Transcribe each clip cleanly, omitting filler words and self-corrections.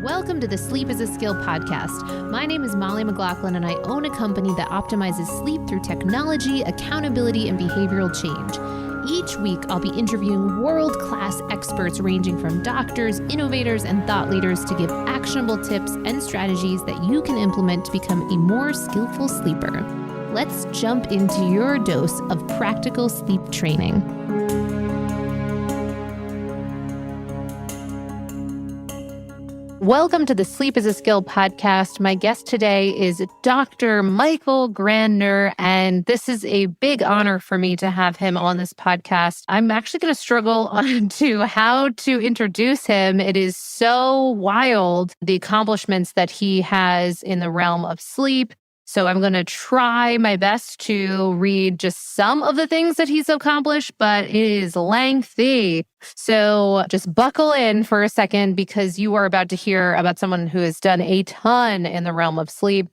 Welcome to the Sleep is a Skill podcast. My name is Molly McLaughlin, and I own a company that optimizes sleep through technology, accountability, and behavioral change. Each week, I'll be interviewing world-class experts ranging from doctors, innovators, and thought leaders to give actionable tips and strategies that you can implement to become a more skillful sleeper. Let's jump into your dose of practical sleep training. Welcome to the Sleep is a Skill podcast. My guest today is Dr. Michael Grandner, and this is a big honor for me to have him on this podcast. I'm actually going to struggle on to how to introduce him. It is so wild, the accomplishments that he has in the realm of sleep. So I'm going to try my best to read just some of the things that he's accomplished, but it is lengthy. So just buckle in for a second because you are about to hear about someone who has done a ton in the realm of sleep.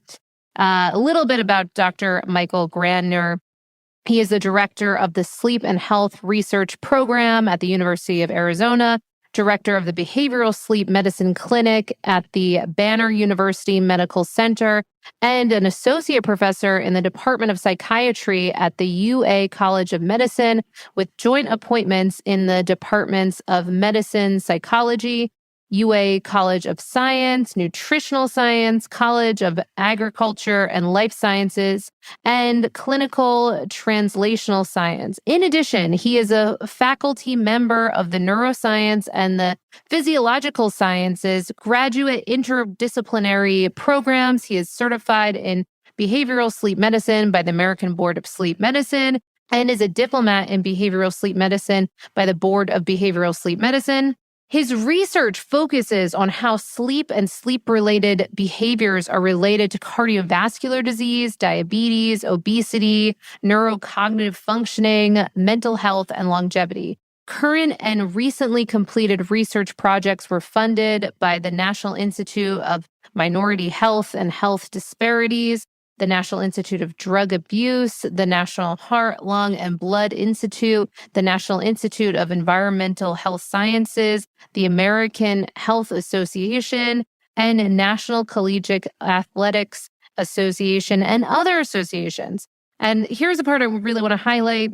A little bit about Dr. Michael Grandner. He is the director of the Sleep and Health Research Program at the University of Arizona, director of the Behavioral Sleep Medicine Clinic at the Banner University Medical Center, and an associate professor in the Department of Psychiatry at the UA College of Medicine, with joint appointments in the departments of Medicine, Psychology, UA College of Science, Nutritional Science, College of Agriculture and Life Sciences, and Clinical Translational Science. In addition, he is a faculty member of the Neuroscience and the Physiological Sciences graduate interdisciplinary programs. He is certified in behavioral sleep medicine by the American Board of Sleep Medicine and is a diplomate in behavioral sleep medicine by the Board of Behavioral Sleep Medicine. His research focuses on how sleep and sleep-related behaviors are related to cardiovascular disease, diabetes, obesity, neurocognitive functioning, mental health, and longevity. Current and recently completed research projects were funded by the National Institute of Minority Health and Health Disparities, the National Institute of Drug Abuse, the National Heart, Lung, and Blood Institute, the National Institute of Environmental Health Sciences, the American Health Association, and National Collegiate Athletics Association, and other associations. And here's the part I really want to highlight.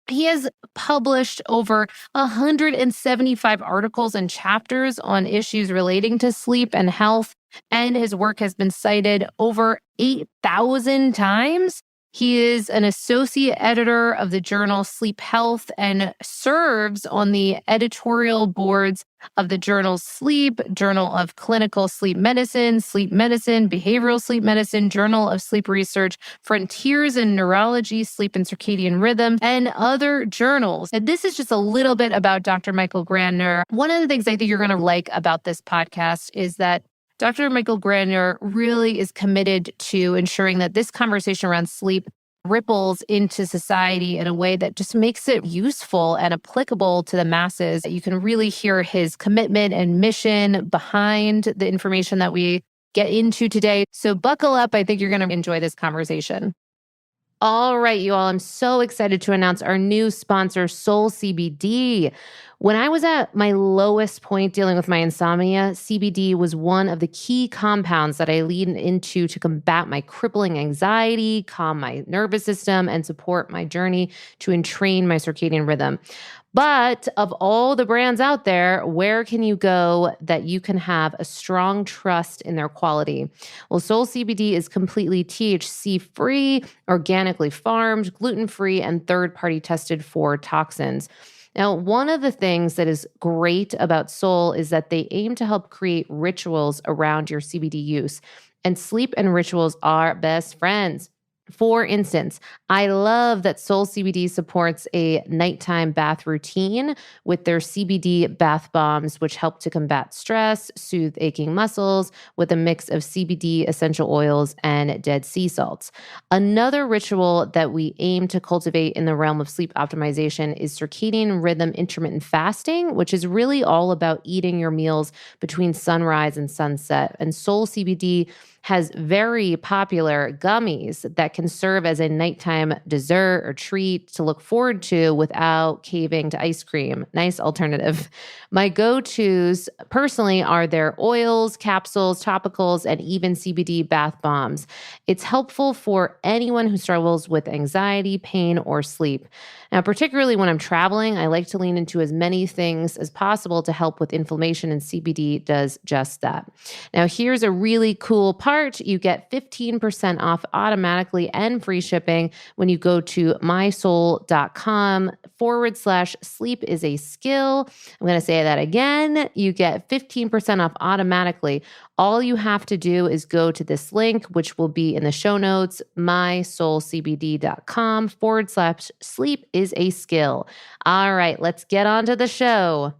He has published over 175 articles and chapters on issues relating to sleep and health, and his work has been cited over 8,000 times. He is an associate editor of the journal Sleep Health and serves on the editorial boards of the journals Sleep, Journal of Clinical Sleep Medicine, Behavioral Sleep Medicine, Journal of Sleep Research, Frontiers in Neurology, Sleep and Circadian Rhythm, and other journals. And this is just a little bit about Dr. Michael Grandner. One of the things I think you're going to like about this podcast is that Dr. Michael Grandner really is committed to ensuring that this conversation around sleep ripples into society in a way that just makes it useful and applicable to the masses. You can really hear his commitment and mission behind the information that we get into today. So buckle up. I think you're going to enjoy this conversation. All right, you all, I'm so excited to announce our new sponsor, Soul CBD. When I was at my lowest point dealing with my insomnia, CBD was one of the key compounds that I leaned into to combat my crippling anxiety, calm my nervous system, and support my journey to entrain my circadian rhythm. But of all the brands out there, where can you go that you can have a strong trust in their quality? Well, Soul CBD is completely THC-free, organically farmed, gluten-free, and third-party tested for toxins. Now, one of the things that is great about Soul is that they aim to help create rituals around your CBD use. And sleep and rituals are best friends. For instance, I love that Soul CBD supports a nighttime bath routine with their CBD bath bombs, which help to combat stress, soothe aching muscles with a mix of CBD essential oils and dead sea salts. Another ritual that we aim to cultivate in the realm of sleep optimization is circadian rhythm intermittent fasting, which is really all about eating your meals between sunrise and sunset. And Soul CBD has very popular gummies that can can serve as a nighttime dessert or treat to look forward to without caving to ice cream. Nice alternative. My go-tos personally are their oils, capsules, topicals, and even CBD bath bombs. It's helpful for anyone who struggles with anxiety, pain, or sleep. Now, particularly when I'm traveling, I like to lean into as many things as possible to help with inflammation, and CBD does just that. Now, here's a really cool part. You get 15% off automatically and free shipping when you go to mysoul.com/sleep is a skill. I'm going to say that again. You get 15% off automatically. All you have to do is go to this link, which will be in the show notes, mysoulcbd.com/sleep is a skill. All right, let's get on to the show.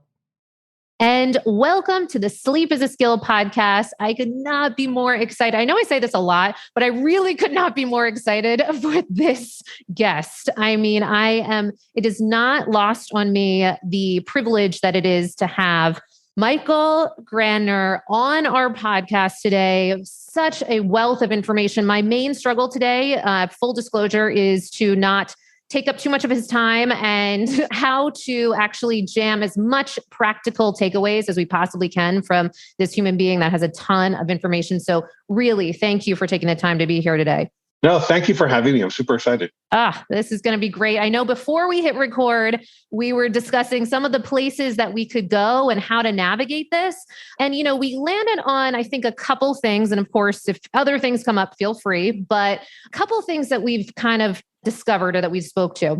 And welcome to the Sleep is a Skill podcast. I could not be more excited. I know I say this a lot, but I really could not be more excited for this guest. I mean, it is not lost on me the privilege that it is to have Michael Grandner on our podcast today. Such a wealth of information. My main struggle today, full disclosure, is to not take up too much of his time and how to actually jam as much practical takeaways as we possibly can from this human being that has a ton of information. So really, thank you for taking the time to be here today. No, thank you for having me. I'm super excited. This is going to be great. I know before we hit record, we were discussing some of the places that we could go and how to navigate this. And, we landed on, I think, a couple things. And of course, if other things come up, feel free. But a couple things that we've kind of discovered or that we spoke to.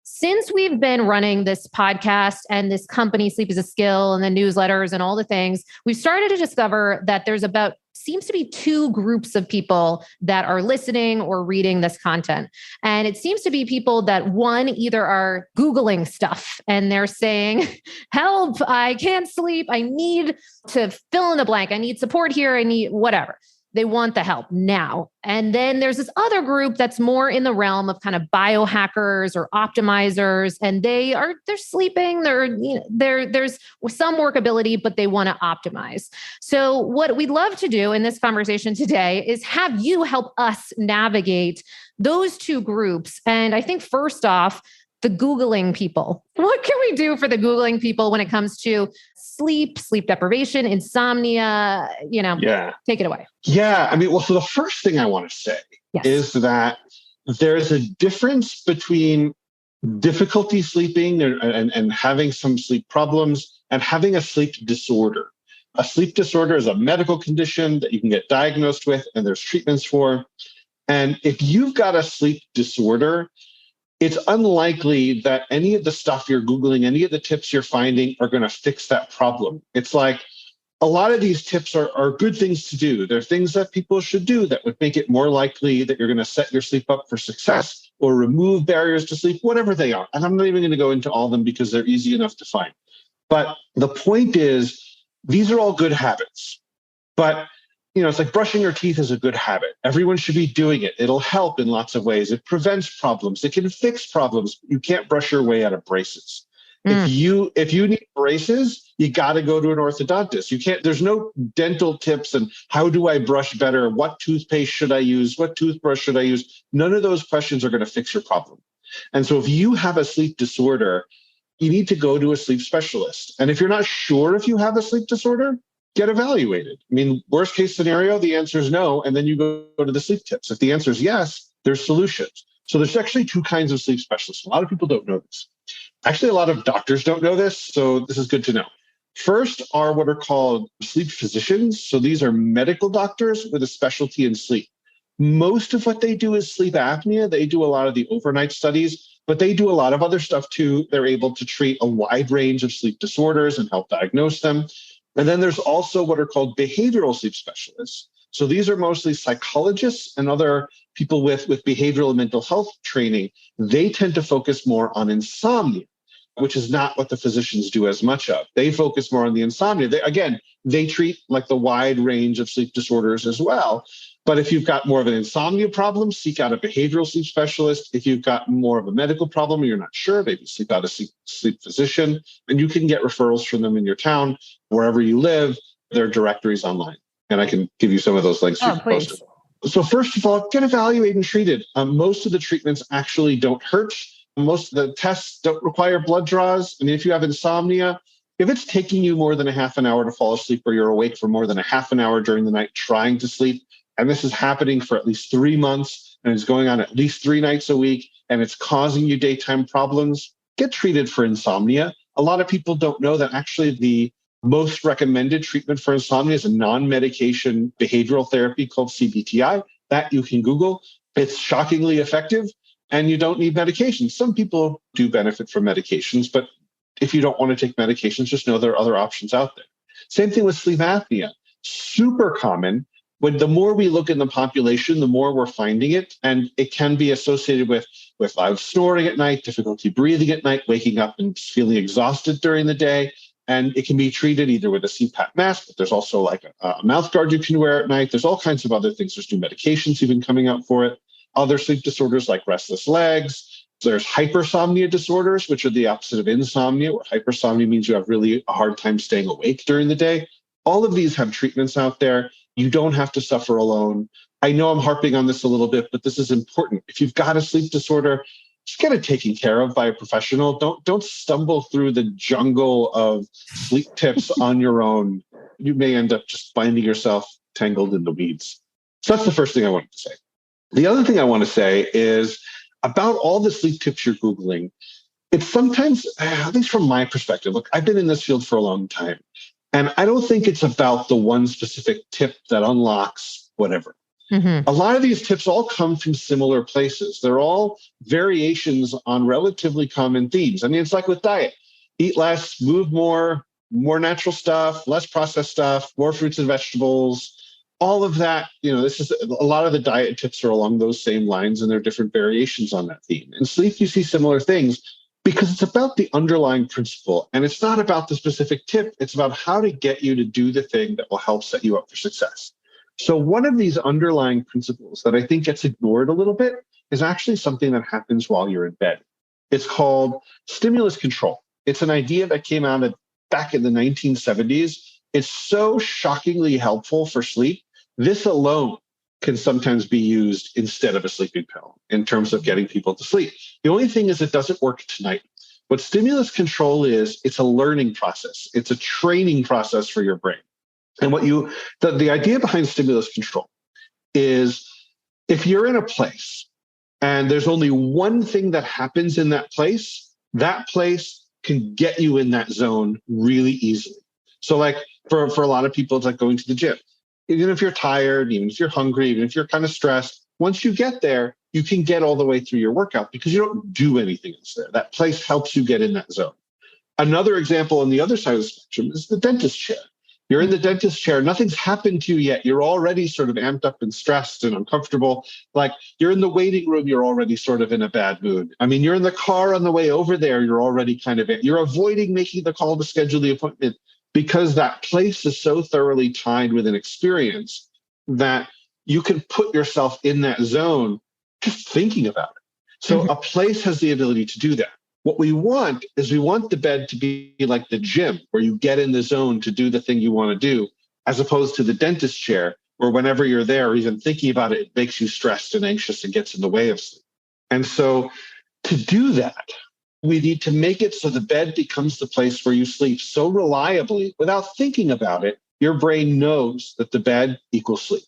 Since we've been running this podcast and this company, Sleep is a Skill, and the newsletters and all the things, we've started to discover that there's seems to be two groups of people that are listening or reading this content. And it seems to be people that, one, either are Googling stuff and they're saying, help, I can't sleep. I need to fill in the blank. I need support here. I need whatever. They want the help now. And then there's this other group that's more in the realm of kind of biohackers or optimizers, and they're sleeping. There's some workability, but they want to optimize. So what we'd love to do in this conversation today is have you help us navigate those two groups. And I think first off, the Googling people. What can we do for the Googling people when it comes to sleep deprivation, insomnia? Take it away. Yeah. So the first thing I want to say is that there's a difference between difficulty sleeping and having some sleep problems and having a sleep disorder. A sleep disorder is a medical condition that you can get diagnosed with and there's treatments for. And if you've got a sleep disorder, it's unlikely that any of the stuff you're Googling, any of the tips you're finding are going to fix that problem. It's like a lot of these tips are good things to do. They're things that people should do that would make it more likely that you're going to set your sleep up for success or remove barriers to sleep, whatever they are. And I'm not even going to go into all of them because they're easy enough to find. But the point is, these are all good habits. But it's like brushing your teeth is a good habit. Everyone should be doing it. It'll help in lots of ways. It prevents problems. It can fix problems. You can't brush your way out of braces. If you need braces, you got to go to an orthodontist. There's no dental tips and how do I brush better? What toothpaste should I use? What toothbrush should I use? None of those questions are going to fix your problem. And so if you have a sleep disorder, you need to go to a sleep specialist. And if you're not sure if you have a sleep disorder, get evaluated. Worst case scenario, the answer is no. And then you go to the sleep tips. If the answer is yes, there's solutions. So there's actually two kinds of sleep specialists. A lot of people don't know this. Actually, a lot of doctors don't know this. So this is good to know. First are what are called sleep physicians. So these are medical doctors with a specialty in sleep. Most of what they do is sleep apnea. They do a lot of the overnight studies, but they do a lot of other stuff too. They're able to treat a wide range of sleep disorders and help diagnose them. And then there's also what are called behavioral sleep specialists. So these are mostly psychologists and other people with behavioral and mental health training. They tend to focus more on insomnia, which is not what the physicians do as much of. They focus more on the insomnia. They treat like the wide range of sleep disorders as well. But if you've got more of an insomnia problem, seek out a behavioral sleep specialist. If you've got more of a medical problem, you're not sure, maybe seek out a sleep physician, and you can get referrals from them in your town, wherever you live. There are directories online, and I can give you some of those links. Oh, please. So first of all, get evaluated and treated. Most of the treatments actually don't hurt. Most of the tests don't require blood draws. I mean, if you have insomnia, if it's taking you more than a half an hour to fall asleep, or you're awake for more than a half an hour during the night trying to sleep, and this is happening for at least 3 months, and it's going on at least 3 nights a week, and it's causing you daytime problems, get treated for insomnia. A lot of people don't know that actually the most recommended treatment for insomnia is a non-medication behavioral therapy called CBTI. That you can Google. It's shockingly effective, and you don't need medications. Some people do benefit from medications, but if you don't want to take medications, just know there are other options out there. Same thing with sleep apnea. Super common. When the more we look in the population, the more we're finding it. And it can be associated with loud snoring at night, difficulty breathing at night, waking up and feeling exhausted during the day. And it can be treated either with a CPAP mask, but there's also like a mouth guard you can wear at night. There's all kinds of other things. There's new medications even coming out for it. Other sleep disorders like restless legs. There's hypersomnia disorders, which are the opposite of insomnia, where hypersomnia means you have really a hard time staying awake during the day. All of these have treatments out there. You don't have to suffer alone. I know I'm harping on this a little bit, but this is important. If you've got a sleep disorder, just get it taken care of by a professional. Don't stumble through the jungle of sleep tips on your own. You may end up just finding yourself tangled in the weeds. So that's the first thing I wanted to say. The other thing I want to say is about all the sleep tips you're Googling. It's sometimes, at least from my perspective, look, I've been in this field for a long time, and I don't think it's about the one specific tip that unlocks whatever. Mm-hmm. A lot of these tips all come from similar places. They're all variations on relatively common themes. I mean, it's like with diet. Eat less, move more natural stuff, less processed stuff, more fruits and vegetables. All of that, this is a lot of the diet tips are along those same lines, and there are different variations on that theme. In sleep, you see similar things because it's about the underlying principle, and it's not about the specific tip. It's about how to get you to do the thing that will help set you up for success. So one of these underlying principles that I think gets ignored a little bit is actually something that happens while you're in bed. It's called stimulus control. It's an idea that came out back in the 1970s. It's so shockingly helpful for sleep. This alone can sometimes be used instead of a sleeping pill in terms of getting people to sleep. The only thing is it doesn't work tonight. What stimulus control is, it's a learning process. It's a training process for your brain. And the idea behind stimulus control is if you're in a place and there's only one thing that happens in that place can get you in that zone really easily. So like for a lot of people, it's like going to the gym. Even if you're tired, even if you're hungry, even if you're kind of stressed, once you get there, you can get all the way through your workout because you don't do anything else there. That place helps you get in that zone. Another example on the other side of the spectrum is the dentist chair. You're in the dentist chair. Nothing's happened to you yet. You're already sort of amped up and stressed and uncomfortable. Like you're in the waiting room. You're already sort of in a bad mood. I mean, you're in the car on the way over there. You're already you're avoiding making the call to schedule the appointment because that place is so thoroughly tied with an experience that you can put yourself in that zone just thinking about it. So a place has the ability to do that. What we want is the bed to be like the gym where you get in the zone to do the thing you want to do, as opposed to the dentist chair where whenever you're there, or even thinking about it, it makes you stressed and anxious and gets in the way of sleep. And so to do that, we need to make it so the bed becomes the place where you sleep so reliably without thinking about it, your brain knows that the bed equals sleep.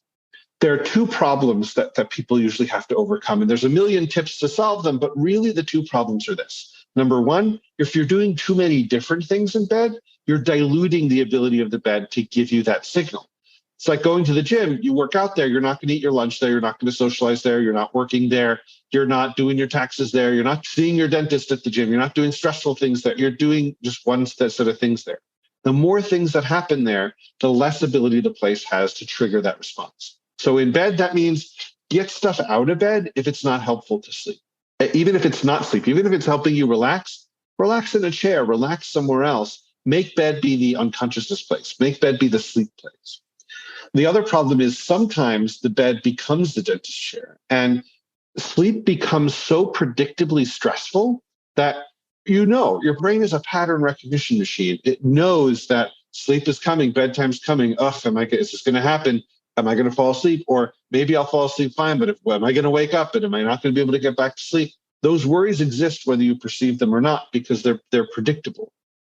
There are two problems that people usually have to overcome, and there's a million tips to solve them, but really the two problems are this. Number one, if you're doing too many different things in bed, you're diluting the ability of the bed to give you that signal. It's like going to the gym. You work out there. You're not going to eat your lunch there. You're not going to socialize there. You're not working there. You're not doing your taxes there. You're not seeing your dentist at the gym. You're not doing stressful things there. You're doing just one set of things there. The more things that happen there, the less ability the place has to trigger that response. So in bed, that means get stuff out of bed if it's not helpful to sleep. Even if it's not sleep, even if it's helping you relax in a chair, relax somewhere else. Make bed be the unconsciousness place. Make bed be the sleep place. The other problem is sometimes the bed becomes the dentist chair, and sleep becomes so predictably stressful that your brain is a pattern recognition machine. It knows that sleep is coming, bedtime's coming. Is this going to happen? Am I going to fall asleep? Or maybe I'll fall asleep fine, but am I going to wake up and am I not going to be able to get back to sleep? Those worries exist whether you perceive them or not, because they're predictable.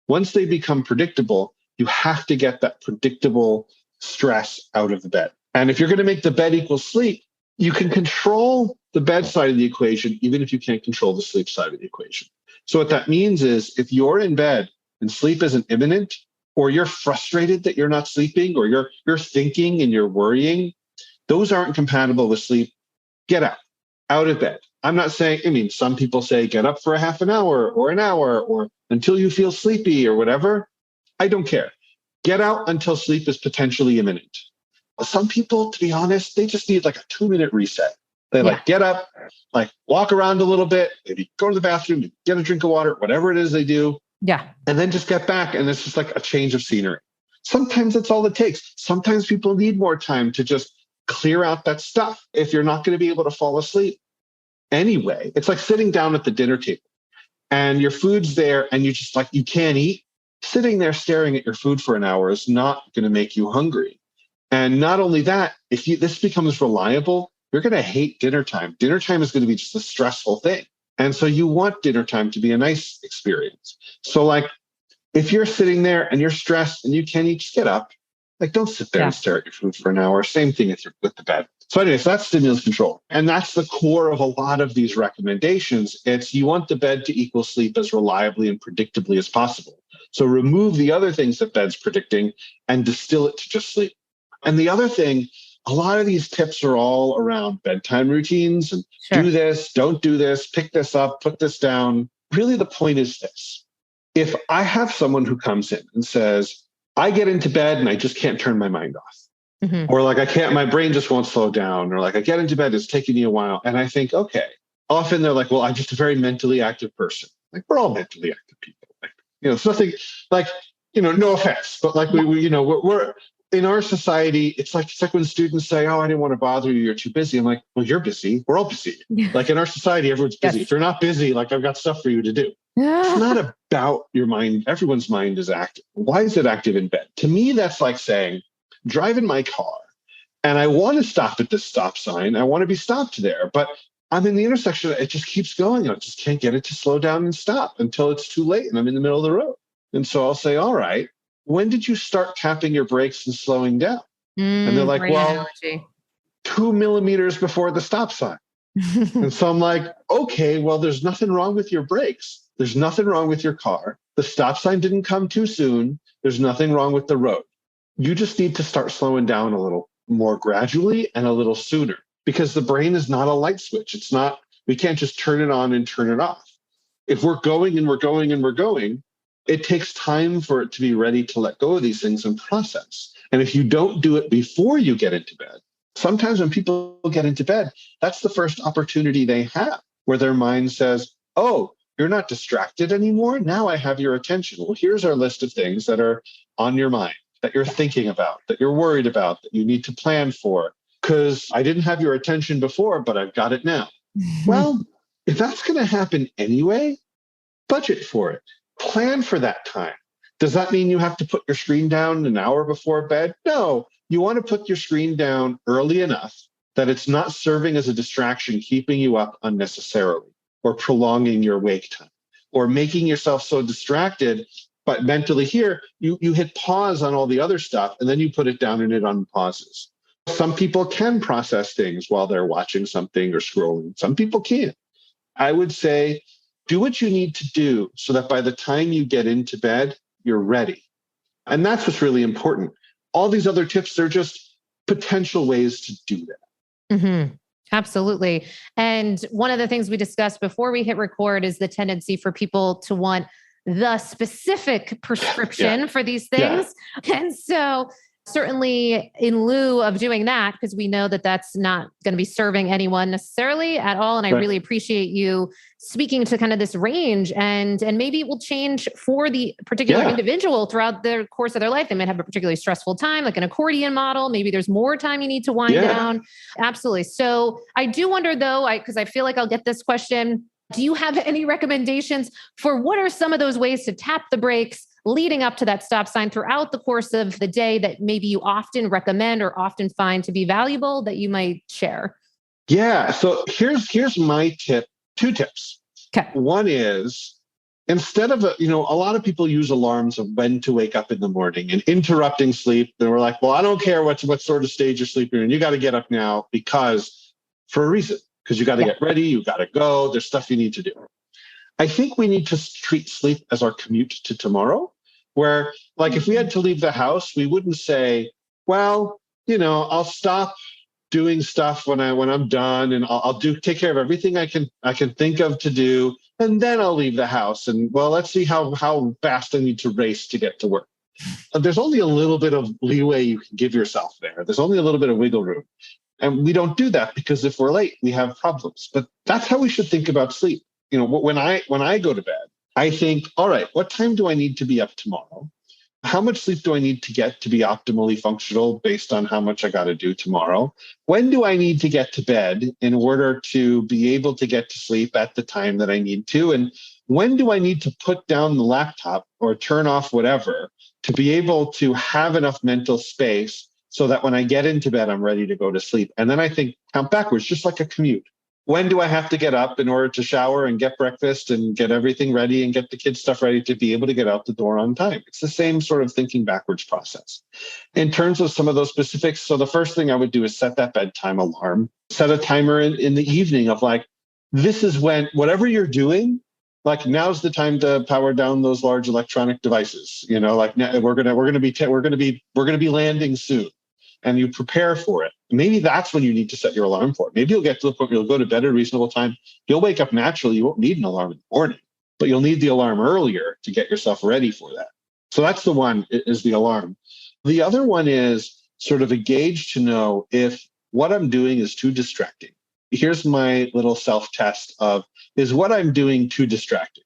Once they become predictable, you have to get that predictable stress out of the bed. And if you're going to make the bed equal sleep, you can control the bed side of the equation, even if you can't control the sleep side of the equation. So what that means is if you're in bed and sleep isn't imminent, or you're frustrated that you're not sleeping, or you're thinking and you're worrying, those aren't compatible with sleep. Get out of bed. I'm not saying, some people say get up for a half an hour or until you feel sleepy or whatever. I don't care. Get out until sleep is potentially imminent. Some people, to be honest, they just need like a 2-minute reset. They get up, walk around a little bit, maybe go to the bathroom, get a drink of water, whatever it is they do. Yeah. And then just get back. And it's just like a change of scenery. Sometimes that's all it takes. Sometimes people need more time to just clear out that stuff. If you're not going to be able to fall asleep anyway, it's like sitting down at the dinner table and your food's there and you just you can't eat. Sitting there staring at your food for an hour is not going to make you hungry. And not only that, if this becomes reliable, you're going to hate dinner time. Dinner time is going to be just a stressful thing. And so you want dinner time to be a nice experience. So if you're sitting there and you're stressed and you can't eat, just get up. Don't sit there and stare at your food for an hour. Same thing with the bed. So anyways, that's stimulus control. And that's the core of a lot of these recommendations. It's you want the bed to equal sleep as reliably and predictably as possible. So remove the other things that bed's predicting and distill it to just sleep. And the other thing, a lot of these tips are all around bedtime routines and do this, don't do this, pick this up, put this down. Really, the point is this. If I have someone who comes in and says, I get into bed and I just can't turn my mind off. Mm-hmm. Or my brain just won't slow down. Or I get into bed, it's taking me a while. And I think, okay. Often they're like, well, I'm just a very mentally active person. We're all mentally active people. It's nothing no offense, but we're in our society, it's like when students say, oh, I didn't want to bother you, you're too busy. I'm like, well, you're busy. We're all busy. Yeah. In our society, everyone's busy. Yes. If you're not busy, I've got stuff for you to do. It's not about your mind. Everyone's mind is active. Why is it active in bed? To me, that's like saying, driving my car and I want to stop at this stop sign. I want to be stopped there, but I'm in the intersection. It just keeps going. I just can't get it to slow down and stop until it's too late and I'm in the middle of the road. And so I'll say, all right, when did you start tapping your brakes and slowing down? And they're like, well, analogy. 2 millimeters before the stop sign. And so I'm like, okay, well, there's nothing wrong with your brakes. There's nothing wrong with your car. The stop sign didn't come too soon. There's nothing wrong with the road. You just need to start slowing down a little more gradually and a little sooner, because the brain is not a light switch. It's not, we can't just turn it on and turn it off. If we're going and we're going and we're going, it takes time for it to be ready to let go of these things and process. And if you don't do it before you get into bed, sometimes when people get into bed, that's the first opportunity they have where their mind says, oh, you're not distracted anymore. Now I have your attention. Well, here's our list of things that are on your mind, that you're thinking about, that you're worried about, that you need to plan for. Because I didn't have your attention before, but I've got it now. Well, if that's going to happen anyway, budget for it. Plan for that time. Does that mean you have to put your screen down an hour before bed? No, you want to put your screen down early enough that it's not serving as a distraction, keeping you up unnecessarily or prolonging your wake time or making yourself so distracted. But mentally here, you hit pause on all the other stuff and then you put it down and it unpauses. Some people can process things while they're watching something or scrolling. Some people can't. I would say, do what you need to do so that by the time you get into bed, you're ready. And that's what's really important. All these other tips, they're just potential ways to do that. Mm-hmm. Absolutely. And one of the things we discussed before we hit record is the tendency for people to want the specific prescription for these things. Yeah. And so certainly in lieu of doing that, because we know that that's not going to be serving anyone necessarily at all. And I really appreciate you speaking to kind of this range and maybe it will change for the particular individual throughout the course of their life. They might have a particularly stressful time, like an accordion model. Maybe there's more time you need to wind down. Absolutely. So I do wonder though, because I feel like I'll get this question. Do you have any recommendations for what are some of those ways to tap the brakes leading up to that stop sign throughout the course of the day that maybe you often recommend or often find to be valuable that you might share? Yeah. So here's my tip, two tips. Okay. One is, instead of, a lot of people use alarms of when to wake up in the morning and interrupting sleep. And we're like, well, I don't care what sort of stage you're sleeping in. You got to get up now for a reason, because you got to get ready. You got to go. There's stuff you need to do. I think we need to treat sleep as our commute to tomorrow, where like if we had to leave the house, we wouldn't say, well, I'll stop doing stuff when I'm done, and I'll take care of everything I can think of to do, and then I'll leave the house. And well, let's see how fast I need to race to get to work. There's only a little bit of leeway you can give yourself there. There's only a little bit of wiggle room. And we don't do that because if we're late, we have problems. But that's how we should think about sleep. When I go to bed, I think, all right, what time do I need to be up tomorrow? How much sleep do I need to get to be optimally functional based on how much I got to do tomorrow? When do I need to get to bed in order to be able to get to sleep at the time that I need to? And when do I need to put down the laptop or turn off whatever to be able to have enough mental space so that when I get into bed, I'm ready to go to sleep? And then I think count backwards, just like a commute. When do I have to get up in order to shower and get breakfast and get everything ready and get the kids' stuff ready to be able to get out the door on time? It's the same sort of thinking backwards process. In terms of some of those specifics, so the first thing I would do is set that bedtime alarm, set a timer in the evening of like, this is when, whatever you're doing, like now's the time to power down those large electronic devices. Like we're gonna be landing soon. And you prepare for it. Maybe that's when you need to set your alarm for it. Maybe you'll get to the point where you'll go to bed at a reasonable time. You'll wake up naturally. You won't need an alarm in the morning, but you'll need the alarm earlier to get yourself ready for that. So that's the one, is the alarm. The other one is sort of a gauge to know if what I'm doing is too distracting. Here's my little self-test of, is what I'm doing too distracting?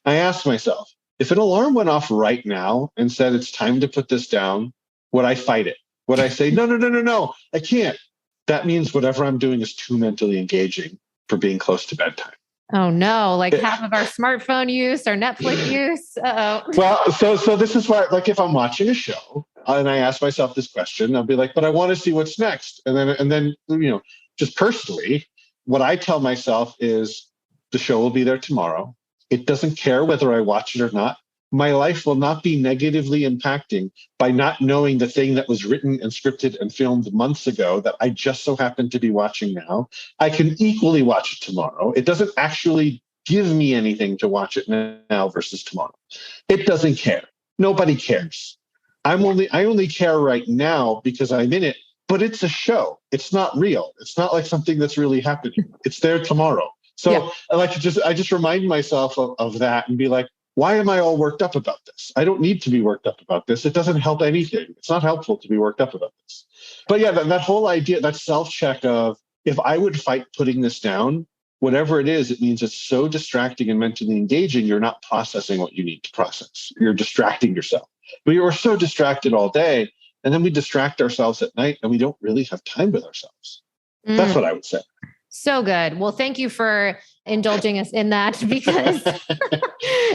I ask myself, if an alarm went off right now and said it's time to put this down, would I fight it? Would I say, no, I can't? That means whatever I'm doing is too mentally engaging for being close to bedtime. Oh no, like half of our smartphone use, our Netflix use. Uh-oh. Well, so this is why, like if I'm watching a show and I ask myself this question, I'll be like, but I want to see what's next. And then, just personally, what I tell myself is the show will be there tomorrow. It doesn't care whether I watch it or not. My life will not be negatively impacting by not knowing the thing that was written and scripted and filmed months ago that I just so happen to be watching now. I can equally watch it tomorrow. It doesn't actually give me anything to watch it now versus tomorrow. It doesn't care. Nobody cares. I only care right now because I'm in it, but it's a show. It's not real. It's not like something that's really happening. It's there tomorrow. So I just remind myself of that and be like, why am I all worked up about this? I don't need to be worked up about this. It doesn't help anything. It's not helpful to be worked up about this. But yeah, that whole idea, that self-check of, if I would fight putting this down, whatever it is, it means it's so distracting and mentally engaging, you're not processing what you need to process. You're distracting yourself. But you're so distracted all day, and then we distract ourselves at night and we don't really have time with ourselves. That's what I would say. So good. Well, thank you for indulging us in that, because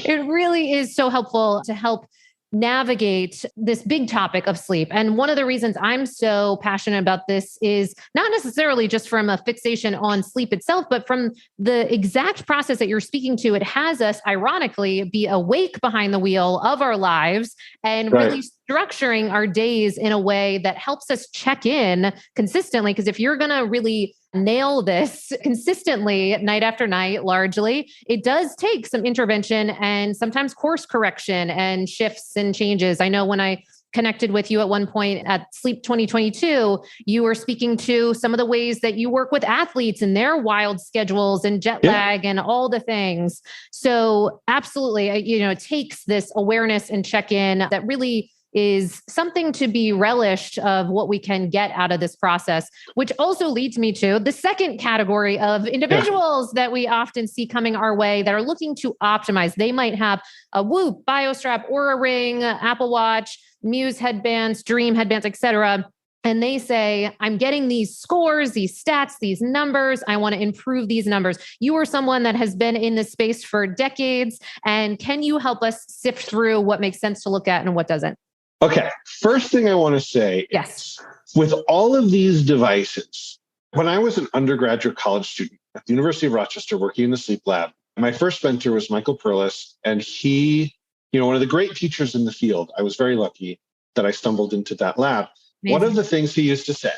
it really is so helpful to help navigate this big topic of sleep. And one of the reasons I'm so passionate about this is not necessarily just from a fixation on sleep itself, but from the exact process that you're speaking to. It has us, ironically, be awake behind the wheel of our lives and really structuring our days in a way that helps us check in consistently. Because if you're going to really nail this consistently night after night, largely, it does take some intervention and sometimes course correction and shifts and changes. I know when I connected with you at one point at Sleep 2022, you were speaking to some of the ways that you work with athletes and their wild schedules and jet lag and all the things. So absolutely, it takes this awareness and check-in that really is something to be relished of what we can get out of this process, which also leads me to the second category of individuals that we often see coming our way that are looking to optimize. They might have a Whoop, BioStrap, Oura Ring, Apple Watch, Muse headbands, Dream headbands, etc. and they say, I'm getting these scores, these stats, these numbers. I want to improve these numbers. You are someone that has been in this space for decades. And can you help us sift through what makes sense to look at and what doesn't? Okay. First thing I want to say is with all of these devices, when I was an undergraduate college student at the University of Rochester working in the sleep lab, my first mentor was Michael Perlis, and he, one of the great teachers in the field. I was very lucky that I stumbled into that lab. Amazing. One of the things he used to say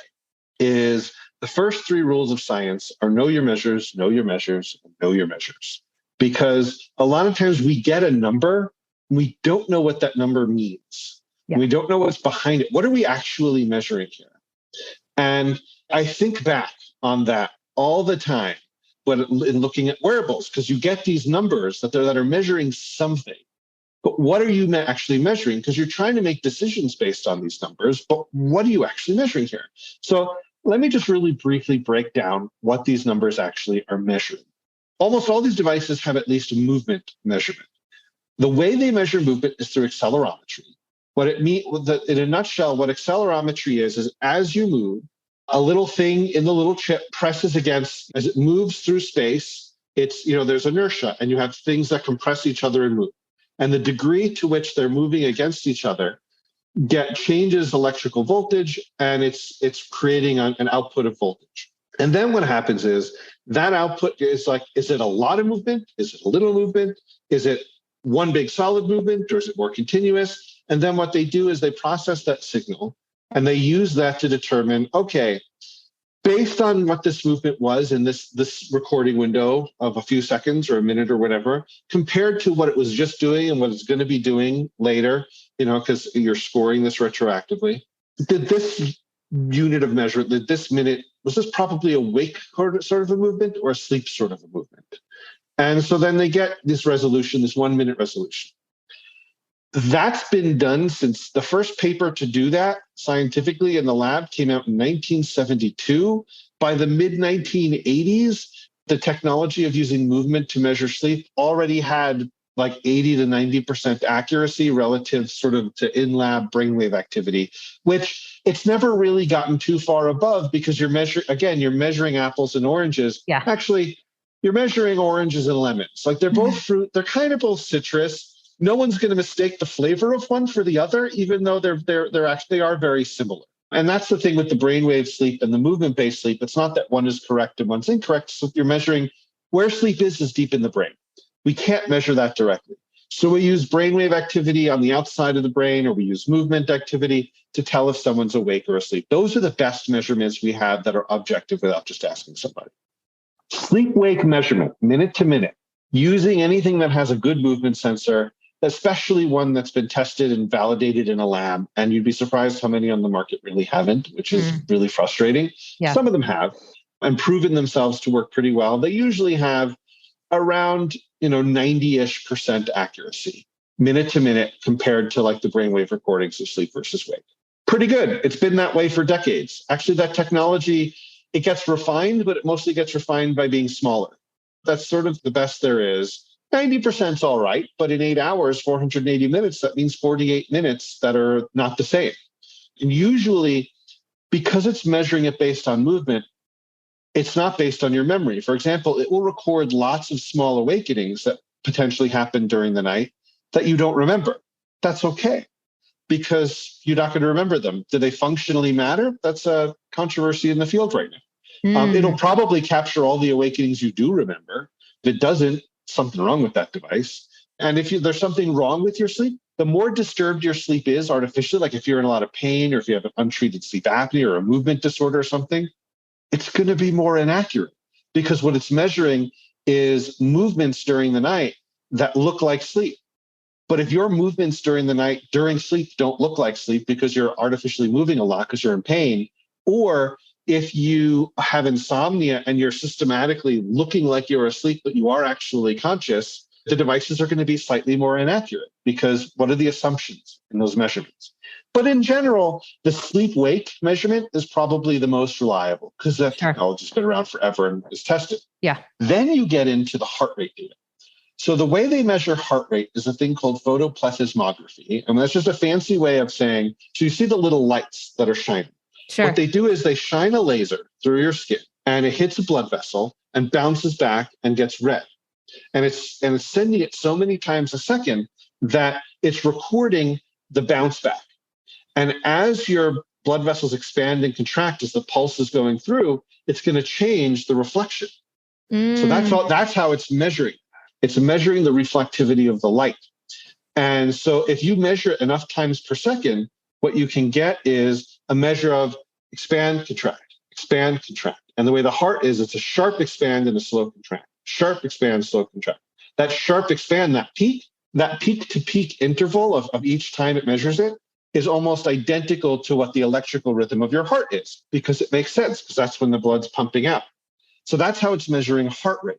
is the first 3 rules of science are know your measures, know your measures, and know your measures. Because a lot of times we get a number, we don't know what that number means. Yeah. We don't know what's behind it. What are we actually measuring here? And I think back on that all the time when in looking at wearables, because you get these numbers that are measuring something. But what are you actually measuring? Because you're trying to make decisions based on these numbers, but what are you actually measuring here? So let me just really briefly break down what these numbers actually are measuring. Almost all these devices have at least a movement measurement. The way they measure movement is through accelerometry. What it means, in a nutshell, what accelerometry is as you move, a little thing in the little chip presses against, as it moves through space, it's, there's inertia, and you have things that compress each other and move. And the degree to which they're moving against each other changes electrical voltage, and it's creating an output of voltage. And then what happens is that output is is it a lot of movement? Is it a little movement? Is it one big solid movement, or is it more continuous? And then what they do is they process that signal, and they use that to determine, okay, based on what this movement was in this recording window of a few seconds or a minute or whatever, compared to what it was just doing and what it's going to be doing later, because you're scoring this retroactively. Did this unit of measure, this minute, was this probably a wake sort of a movement or a sleep sort of a movement? And so then they get this resolution, this 1 minute resolution. That's been done since the first paper to do that scientifically in the lab came out in 1972. By the mid-1980s, the technology of using movement to measure sleep already had like 80 to 90% accuracy relative sort of to in-lab brainwave activity, which it's never really gotten too far above because you're measuring apples and oranges. Yeah. Actually, you're measuring oranges and lemons. Like they're both fruit, they're kind of both citrus. No one's going to mistake the flavor of one for the other, even though they are very similar. And that's the thing with the brainwave sleep and the movement-based sleep. It's not that one is correct and one's incorrect. So you're measuring where sleep is deep in the brain. We can't measure that directly. So we use brainwave activity on the outside of the brain, or we use movement activity to tell if someone's awake or asleep. Those are the best measurements we have that are objective without just asking somebody. Sleep-wake measurement, minute to minute, using anything that has a good movement sensor, especially one that's been tested and validated in a lab. And you'd be surprised how many on the market really haven't, which is really frustrating. Yeah. Some of them have and proven themselves to work pretty well. They usually have around 90-ish% accuracy, minute to minute, compared to like the brainwave recordings of sleep versus wake. Pretty good. It's been that way for decades. Actually, that technology, it gets refined, but it mostly gets refined by being smaller. That's sort of the best there is. 90% is all right, but in 8 hours, 480 minutes, that means 48 minutes that are not the same. And usually, because it's measuring it based on movement, it's not based on your memory. For example, it will record lots of small awakenings that potentially happen during the night that you don't remember. That's okay, because you're not going to remember them. Do they functionally matter? That's a controversy in the field right now. It'll probably capture all the awakenings you do remember. If it doesn't, something wrong with that device. And if there's something wrong with your sleep, the more disturbed your sleep is artificially, like if you're in a lot of pain or if you have an untreated sleep apnea or a movement disorder or something, it's going to be more inaccurate, because what it's measuring is movements during the night that look like sleep. But if your movements during the night, during sleep, don't look like sleep because you're artificially moving a lot because you're in pain, or if you have insomnia and you're systematically looking like you're asleep, but you are actually conscious, the devices are going to be slightly more inaccurate, because what are the assumptions in those measurements? But in general, the sleep-wake measurement is probably the most reliable because that technology's been around forever and is tested. Yeah. Then you get into the heart rate data. So the way they measure heart rate is a thing called photoplethysmography. And that's just a fancy way of saying, so you see the little lights that are shining. Sure. What they do is they shine a laser through your skin and it hits a blood vessel and bounces back and gets red. And it's sending it so many times a second that it's recording the bounce back. And as your blood vessels expand and contract as the pulse is going through, it's going to change the reflection. So that's how it's measuring. It's measuring the reflectivity of the light. And so if you measure it enough times per second, what you can get is a measure of expand, contract, expand, contract. And the way the heart is, it's a sharp expand and a slow contract. Sharp expand, slow contract. That sharp expand, that peak to peak interval of each time it measures it is almost identical to what the electrical rhythm of your heart is, because it makes sense, because that's when the blood's pumping out. So that's how it's measuring heart rate.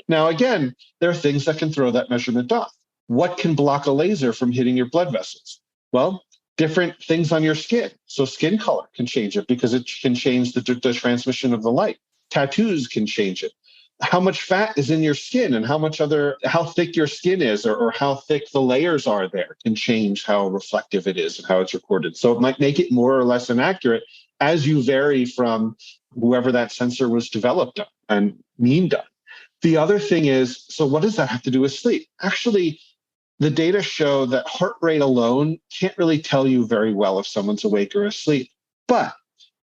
Now, again, there are things that can throw that measurement off. What can block a laser from hitting your blood vessels? Well, different things on your skin. So skin color can change it because it can change the transmission of the light. Tattoos can change it. How much fat is in your skin and how thick your skin is or how thick the layers are there can change how reflective it is and how it's recorded. So it might make it more or less inaccurate as you vary from whoever that sensor was developed on and meaned on. The other thing is, so what does that have to do with sleep? Actually, the data show that heart rate alone can't really tell you very well if someone's awake or asleep. But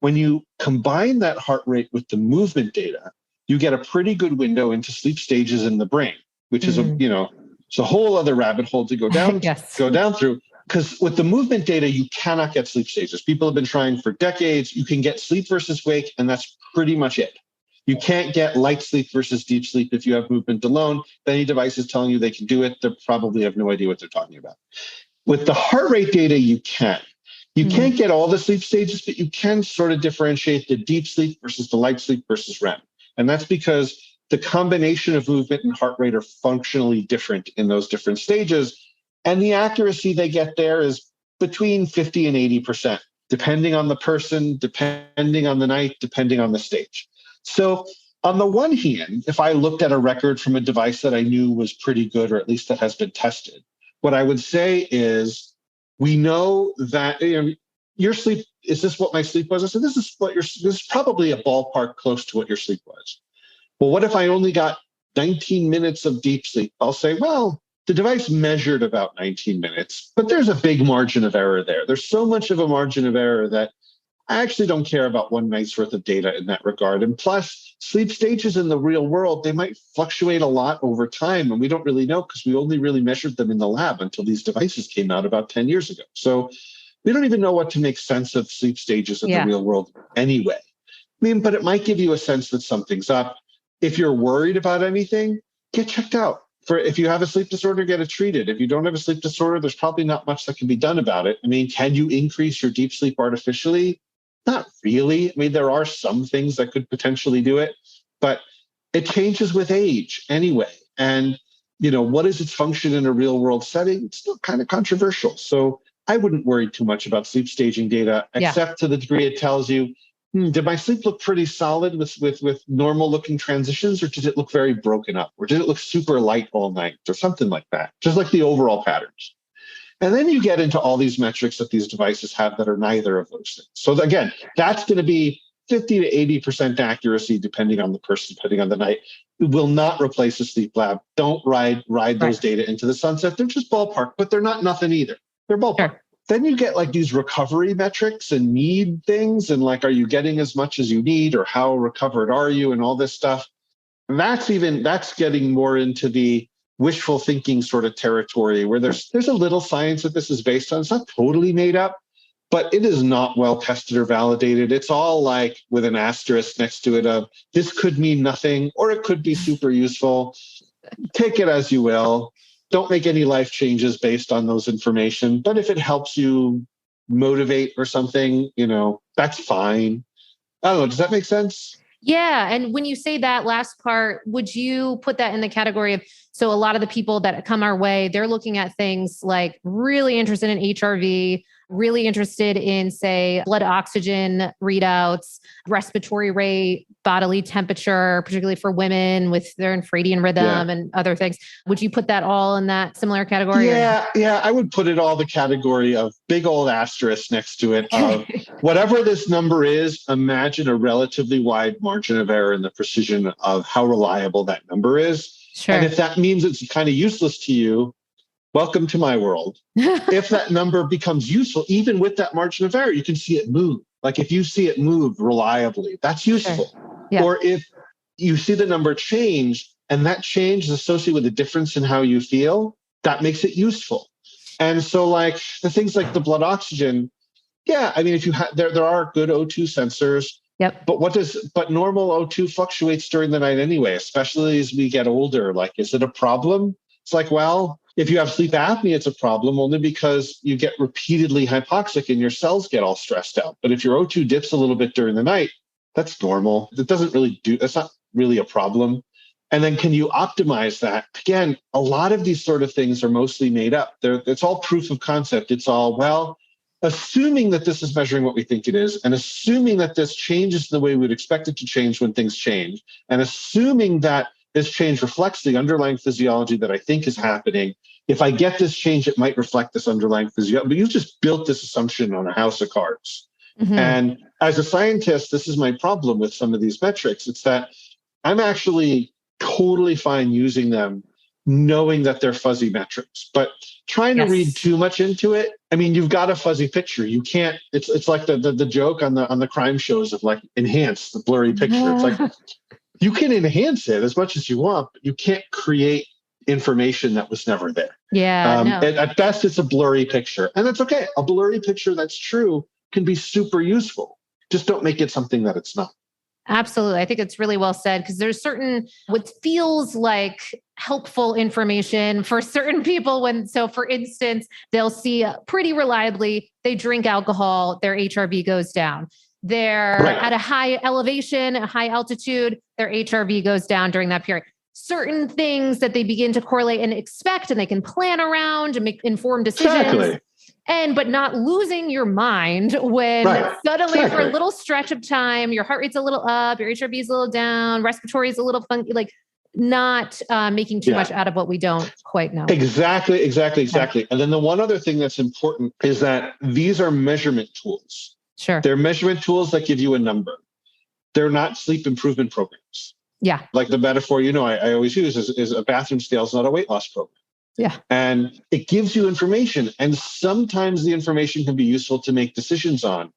when you combine that heart rate with the movement data, you get a pretty good window into sleep stages in the brain, which is it's a whole other rabbit hole to go down through. Because with the movement data, you cannot get sleep stages. People have been trying for decades. You can get sleep versus wake, and that's pretty much it. You can't get light sleep versus deep sleep if you have movement alone. If any device is telling you they can do it, they probably have no idea what they're talking about. With the heart rate data, you can. You can't get all the sleep stages, but you can sort of differentiate the deep sleep versus the light sleep versus REM. And that's because the combination of movement and heart rate are functionally different in those different stages. And the accuracy they get there is between 50 and 80%, depending on the person, depending on the night, depending on the stage. So on the one hand, if I looked at a record from a device that I knew was pretty good, or at least that has been tested, what I would say is we know that your sleep, is this what my sleep was? I said, this is probably a ballpark close to what your sleep was. Well, what if I only got 19 minutes of deep sleep? I'll say, well, the device measured about 19 minutes, but there's a big margin of error there. There's so much of a margin of error that I actually don't care about one night's worth of data in that regard. And plus, sleep stages in the real world, they might fluctuate a lot over time. And we don't really know because we only really measured them in the lab until these devices came out about 10 years ago. So we don't even know what to make sense of sleep stages in the real world anyway. But it might give you a sense that something's up. If you're worried about anything, get checked out. If you have a sleep disorder, get it treated. If you don't have a sleep disorder, there's probably not much that can be done about it. Can you increase your deep sleep artificially? Not really. There are some things that could potentially do it, but it changes with age anyway. And, what is its function in a real world setting? It's still kind of controversial. So I wouldn't worry too much about sleep staging data, except to the degree it tells you, did my sleep look pretty solid with normal looking transitions, or did it look very broken up? Or did it look super light all night or something like that? Just like the overall patterns. And then you get into all these metrics that these devices have that are neither of those things. So again, that's going to be 50 to 80% accuracy, depending on the person, depending on the night. It will not replace a sleep lab. Don't ride those data into the sunset. They're just ballpark, but they're not nothing either. They're ballpark. Sure. Then you get like these recovery metrics and need things. And like, are you getting as much as you need, or how recovered are you, and all this stuff. And that's getting more into the wishful thinking sort of territory where there's a little science that this is based on. It's not totally made up, but it is not well tested or validated. It's all like with an asterisk next to it of this could mean nothing, or it could be super useful. Take it as you will. Don't make any life changes based on those information. But if it helps you motivate or something, that's fine. I don't know. Does that make sense? Yeah. And when you say that last part, would you put that in the category of, so a lot of the people that come our way, they're looking at things like really interested in HRV, really interested in, say, blood oxygen readouts, respiratory rate, bodily temperature, particularly for women with their infradian rhythm and other things. Would you put that all in that similar category? Yeah. I would put it all the category of big old asterisk next to it of whatever this number is, imagine a relatively wide margin of error in the precision of how reliable that number is. Sure. And if that means it's kind of useless to you, welcome to my world. If that number becomes useful, even with that margin of error, you can see it move. Like if you see it move reliably, that's useful. Sure. Yeah. Or if you see the number change and that change is associated with a difference in how you feel, that makes it useful. And so like the things like the blood oxygen, yeah, I mean, if you have, there are good O2 sensors. Yep. But normal O2 fluctuates during the night anyway, especially as we get older. Like, is it a problem? It's like, well, if you have sleep apnea, it's a problem only because you get repeatedly hypoxic and your cells get all stressed out. But if your O2 dips a little bit during the night, that's normal. That's not really a problem. And then can you optimize that? Again, a lot of these sort of things are mostly made up. It's all proof of concept. It's all, well, assuming that this is measuring what we think it is, and assuming that this changes the way we'd expect it to change when things change, and assuming that this change reflects the underlying physiology that I think is happening. If I get this change, it might reflect this underlying physiology. But you just built this assumption on a house of cards. Mm-hmm. And as a scientist, this is my problem with some of these metrics. It's that I'm actually totally fine using them, knowing that they're fuzzy metrics, but trying to read too much into it. I mean, you've got a fuzzy picture. You can't, it's like the joke on the crime shows of like enhance the blurry picture. It's like, you can enhance it as much as you want, but you can't create information that was never there. Yeah. No. At best, it's a blurry picture, and that's okay. A blurry picture that's true can be super useful. Just don't make it something that it's not. Absolutely. I think it's really well said, because there's certain what feels like helpful information for certain people so for instance, they'll see pretty reliably, they drink alcohol, their HRV goes down. They're at a high elevation, a high altitude, their HRV goes down during that period. Certain things that they begin to correlate and expect, and they can plan around and make informed decisions. Exactly. But not losing your mind when suddenly for a little stretch of time, your heart rate's a little up, your HRV is a little down, respiratory is a little funky, like not making too much out of what we don't quite know. Exactly. And then the one other thing that's important is that these are measurement tools. Sure. They're measurement tools that give you a number. They're not sleep improvement programs. Yeah. Like the metaphor, I always use is a bathroom scale is not a weight loss program. Yeah. And it gives you information. And sometimes the information can be useful to make decisions on,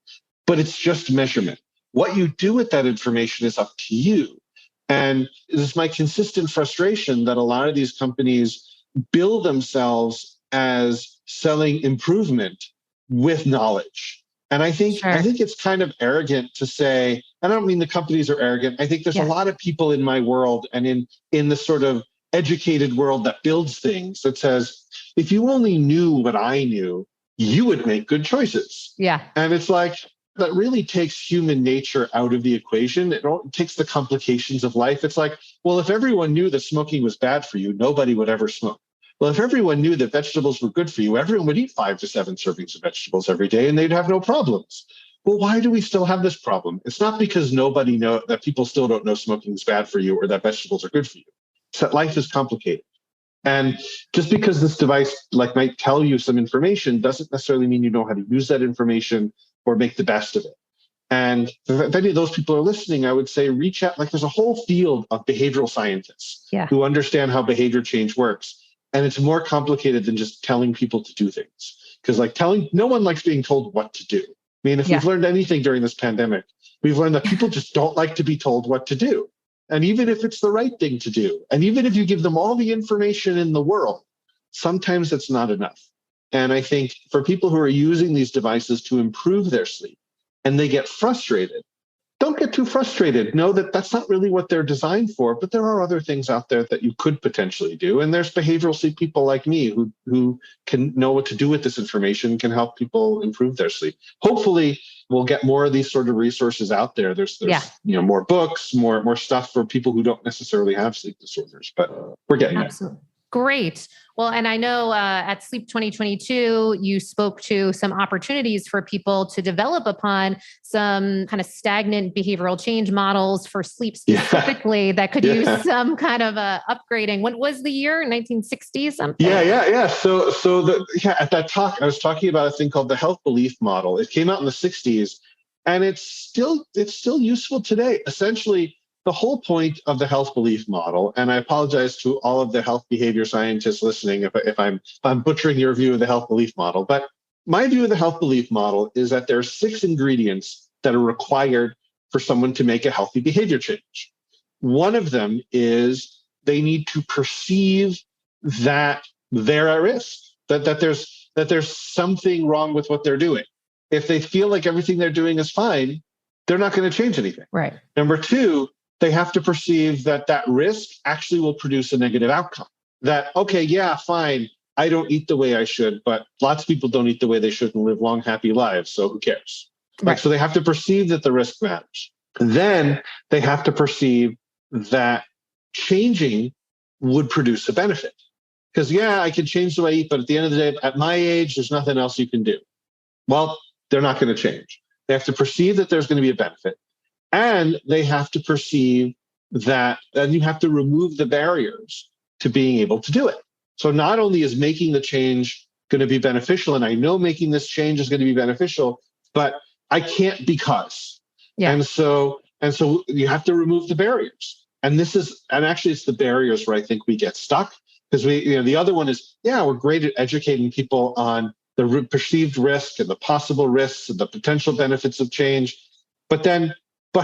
but it's just measurement. What you do with that information is up to you. And this is my consistent frustration that a lot of these companies bill themselves as selling improvement with knowledge. And I think it's kind of arrogant to say, and I don't mean the companies are arrogant. I think there's a lot of people in my world and in the sort of educated world that builds things that says, if you only knew what I knew, you would make good choices. Yeah. And it's like, that really takes human nature out of the equation. It takes the complications of life. It's like, well, if everyone knew that smoking was bad for you, nobody would ever smoke. Well, if everyone knew that vegetables were good for you, everyone would eat 5 to 7 servings of vegetables every day and they'd have no problems. Well, why do we still have this problem? It's not because that people still don't know smoking is bad for you or that vegetables are good for you. It's that life is complicated. And just because this device might tell you some information doesn't necessarily mean you know how to use that information or make the best of it. And if any of those people are listening, I would say reach out. There's a whole field of behavioral scientists who understand how behavior change works. And it's more complicated than just telling people to do things. Because no one likes being told what to do. I mean, if we've learned anything during this pandemic, we've learned that people just don't like to be told what to do. And even if it's the right thing to do, and even if you give them all the information in the world, sometimes it's not enough. And I think for people who are using these devices to improve their sleep and they get frustrated, don't get too frustrated. Know that that's not really what they're designed for, but there are other things out there that you could potentially do. And there's behavioral sleep people like me who can know what to do with this information, can help people improve their sleep. Hopefully, we'll get more of these sort of resources out there. There's more books, more stuff for people who don't necessarily have sleep disorders, but we're getting there. Great. Well, and I know at Sleep 2022, you spoke to some opportunities for people to develop upon some kind of stagnant behavioral change models for sleep specifically that could use some kind of upgrading. What was the year? 1960 something? Yeah. So at that talk, I was talking about a thing called the health belief model. It came out in the 60s. And it's still useful today. Essentially, the whole point of the health belief model, and I apologize to all of the health behavior scientists listening if I'm butchering your view of the health belief model, but my view of the health belief model is that there are 6 ingredients that are required for someone to make a healthy behavior change. One of them is they need to perceive that they're at risk, that there's something wrong with what they're doing. If they feel like everything they're doing is fine, they're not going to change anything. Right. Number 2, they have to perceive that risk actually will produce a negative outcome. That, okay, yeah, fine, I don't eat the way I should, but lots of people don't eat the way they should and live long, happy lives, so who cares? Right. So they have to perceive that the risk matters. Then they have to perceive that changing would produce a benefit. Because, yeah, I can change the way I eat, but at the end of the day, at my age, there's nothing else you can do. Well, they're not going to change. They have to perceive that there's going to be a benefit. And they have to perceive that, and you have to remove the barriers to being able to do it. So not only is making the change going to be beneficial, and I know making this change is going to be beneficial, but I can't because. Yeah. And so you have to remove the barriers. And actually it's the barriers where I think we get stuck, because the other one is, yeah, we're great at educating people on the perceived risk and the possible risks and the potential benefits of change. But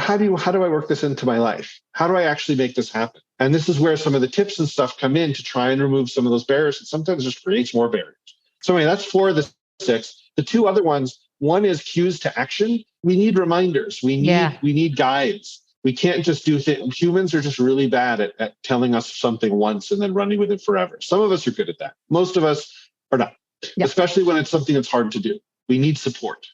how do I work this into my life? How do I actually make this happen? And this is where some of the tips and stuff come in to try and remove some of those barriers, and sometimes just creates more barriers. So anyway, that's 4 of the 6. The 2 other ones, one is cues to action. We need reminders. We need guides. We can't just do things. Humans are just really bad at telling us something once and then running with it forever. Some of us are good at that. Most of us are not, especially when it's something that's hard to do. We need support.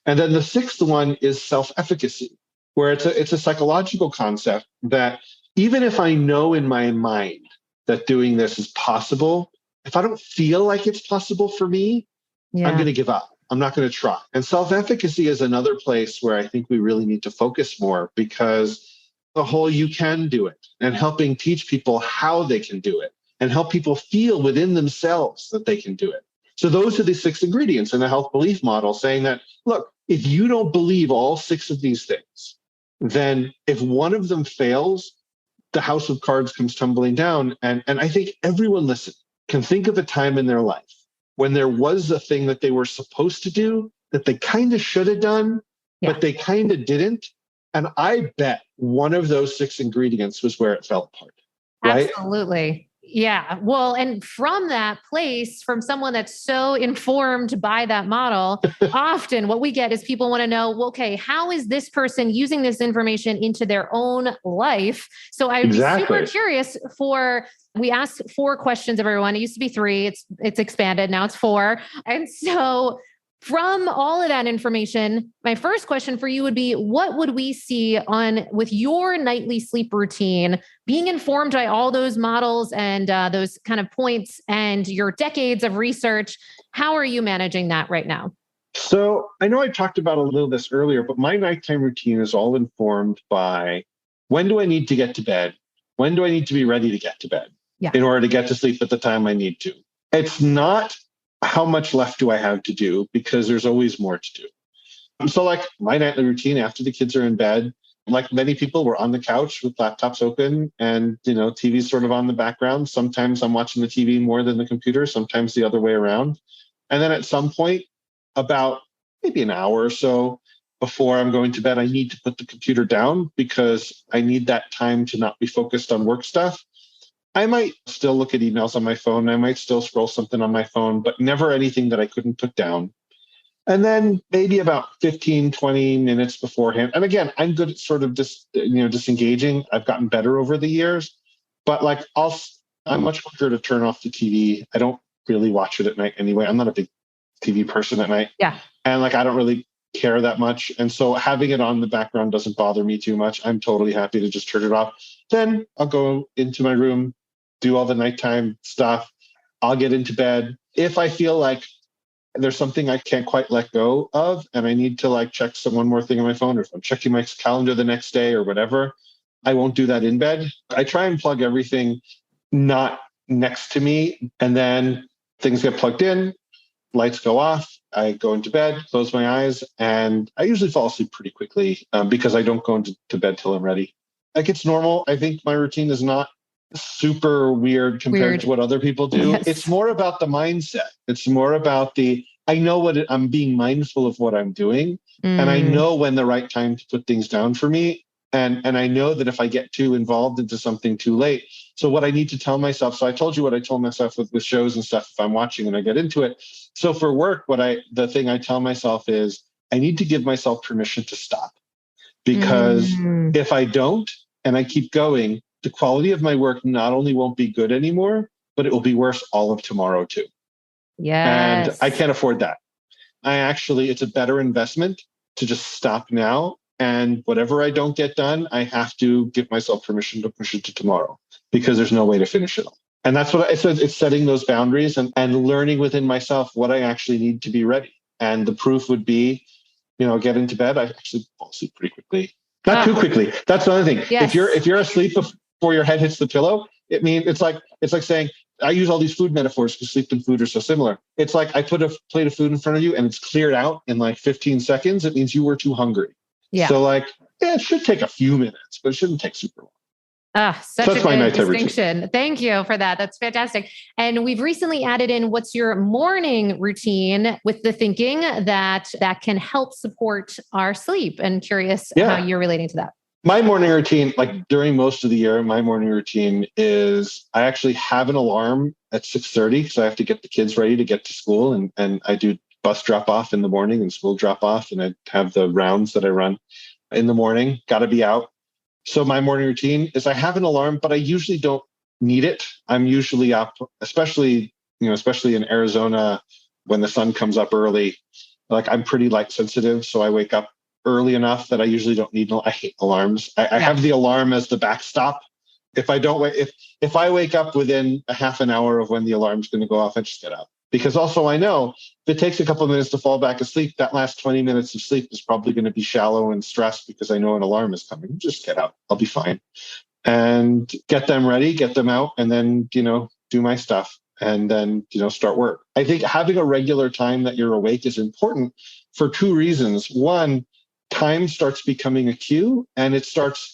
And then the 6th one is self-efficacy, where it's a psychological concept that even if I know in my mind that doing this is possible, if I don't feel like it's possible for me, I'm going to give up. I'm not going to try. And self-efficacy is another place where I think we really need to focus more, because the whole you can do it, and helping teach people how they can do it, and help people feel within themselves that they can do it. So those are the 6 ingredients in the health belief model, saying that, look, if you don't believe all 6 of these things, then if one of them fails, the house of cards comes tumbling down. And I think everyone listening can think of a time in their life when there was a thing that they were supposed to do that they kind of should have done, but they kind of didn't. And I bet one of those 6 ingredients was where it fell apart. Right? Absolutely. Yeah. Well, and from that place, from someone that's so informed by that model, often what we get is people want to know, well, okay, how is this person using this information into their own life? So I'm super curious we asked 4 questions of everyone. It used to be 3. It's expanded. Now it's 4. And so from all of that information, my first question for you would be, what would we see with your nightly sleep routine, being informed by all those models and those kind of points and your decades of research? How are you managing that right now? So I know I talked about a little this earlier, but my nighttime routine is all informed by, when do I need to get to bed? When do I need to be ready to get to bed in order to get to sleep at the time I need to? It's not how much left do I have to do, because there's always more to do. So like my nightly routine after the kids are in bed, like many people, we're on the couch with laptops open and, TV's sort of on the background. Sometimes I'm watching the TV more than the computer, sometimes the other way around. And then at some point, about maybe an hour or so before I'm going to bed, I need to put the computer down, because I need that time to not be focused on work stuff. I might still look at emails on my phone. I might still scroll something on my phone, but never anything that I couldn't put down. And then maybe about 15, 20 minutes beforehand. And again, I'm good at sort of disengaging. I've gotten better over the years, but I'm much quicker to turn off the TV. I don't really watch it at night anyway. I'm not a big TV person at night. Yeah. And I don't really care that much. And so having it on the background doesn't bother me too much. I'm totally happy to just turn it off. Then I'll go into my room, do all the nighttime stuff. I'll get into bed. If I feel like there's something I can't quite let go of and I need to check one more thing on my phone, or if I'm checking my calendar the next day or whatever, I won't do that in bed. I try and plug everything not next to me, and then things get plugged in. lights go off. I go into bed, close my eyes, and I usually fall asleep pretty quickly because I don't go into bed till I'm ready. Like, it's normal. I think my routine is not super weird compared to what other people do. Yes. It's more about the mindset. It's more about I know I'm being mindful of what I'm doing. And I know when the right time to put things down for me. And I know that if I get too involved into something too late, so what I need to tell myself, so I told you what I told myself with shows and stuff, if I'm watching and I get into it. So for work, the thing I tell myself is I need to give myself permission to stop, because if I don't, and I keep going, the quality of my work not only won't be good anymore, but it will be worse all of tomorrow too. Yes. And I can't afford that. It's a better investment to just stop now. And whatever I don't get done, I have to give myself permission to push it to tomorrow, because there's no way to finish it all. And that's what I said. It's setting those boundaries and learning within myself what I actually need to be ready. And the proof would be, get into bed. I actually fall asleep pretty quickly. Not too quickly. That's another thing. Yes. If you're asleep before your head hits the pillow, it's like saying, I use all these food metaphors because sleep and food are so similar. It's like I put a plate of food in front of you and it's cleared out in like 15 seconds. It means you were too hungry. Yeah. So it should take a few minutes, but it shouldn't take super long. Such a good distinction. Thank you for that. That's fantastic. And we've recently added in what's your morning routine, with the thinking that can help support our sleep. And curious how you're relating to that. My morning routine, during most of the year, my morning routine is I actually have an alarm at 6:30 because I have to get the kids ready to get to school. And I do bus drop off in the morning and school drop off. And I have the rounds that I run in the morning, got to be out. So my morning routine is I have an alarm, but I usually don't need it. I'm usually up, especially in Arizona when the sun comes up early. I'm pretty light sensitive. So I wake up early enough that I usually don't need, I hate alarms. I have the alarm as the backstop. If I wake up within a half an hour of when the alarm's going to go off, I just get up. Because also I know if it takes a couple of minutes to fall back asleep, that last 20 minutes of sleep is probably going to be shallow and stressed because I know an alarm is coming. Just get up. I'll be fine. And get them ready, get them out, and then, do my stuff and then, start work. I think having a regular time that you're awake is important for two reasons. One, time starts becoming a cue, and it starts